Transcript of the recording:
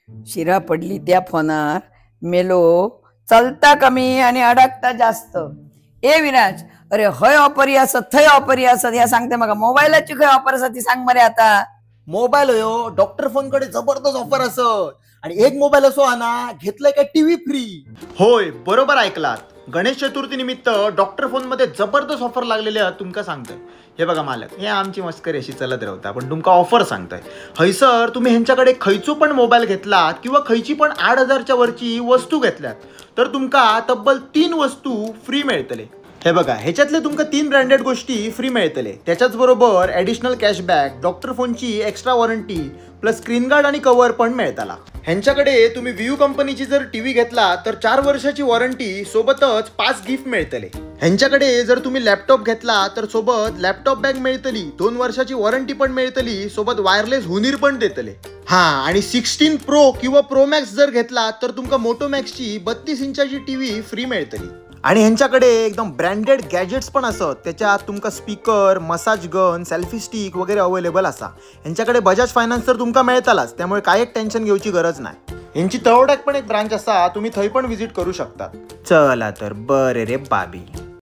शिरा पडली त्या फोनार, मेलो चलता कमी आणि अडकता जास्त. ए विराज, अरे हय ऑफरी असत थंय ऑफरी असत ह्या सांगते मग मोबाईलाची खंय ऑफर असत ती सांग मरे आता. मोबाईल हो डॉक्टर फोन कडे जबरदस्त ऑफर असत आणि एक मोबाईल असो ना घेतलाय काय टीव्ही फ्री. होय बरोबर ऐकलात. गणेश चतुर्थी निमित्त डॉक्टर फोन मध्ये जबरदस्त ऑफर लागलेल्या तुमका सांगताय. हे बघा मालक, हे आमची मस्करी अशी चलत राहता, पण तुमका ऑफर सांगताय. हयसर तुम्ही ह्यांच्याकडे खयचो पण मोबाईल घेतलात किंवा खयची पण 8,000च्या वरची वस्तू घेतल्यात तर तुमका तब्बल 3 वस्तू फ्री मिळतले. हे बघा, ह्याच्यातले तुमका 3 ब्रँडेड गोष्टी फ्री मिळतले. त्याच्याच बरोबर ॲडिशनल कॅशबॅक, डॉक्टर फोनची extra warranty plus screen guard आणि कव्हर पण मिळताला. ह्यांच्याकडे तुम्ही व्ह्यू कंपनीची जर टीव्ही घेतला तर 4 वर्षाची वॉरंटी सोबतच 5 गिफ्ट मिळतले. ह्यांच्याकडे जर तुम्ही लॅपटॉप घेतला तर सोबत लॅपटॉप बॅग मिळतली, 2 वर्षाची वॉरंटी पण मिळतली, सोबत वायरलेस हुनीर पण देतले. हा, आणि 16 प्रो किंवा प्रो मॅक्स जर घेतला तर तुमका मोटो मॅक्सची 32 इंचाची टीव्ही फ्री मिळतली. आणि ह्यांच्याकडे एकदम ब्रँडेड गॅजेट्स पण असत. त्याच्यात तुमका speaker, massage gun, selfie stick वगैरे अवेलेबल असा. ह्यांच्याकडे बजाज फायनान्स तर तुमका मिळतालाच, त्यामुळे काय एक टेन्शन घेऊची गरज नाही. यांची तळवड्यात पण एक ब्रांच असा, तुम्ही थंय पण व्हिजिट करू शकता. चला तर बरे रे बाबी.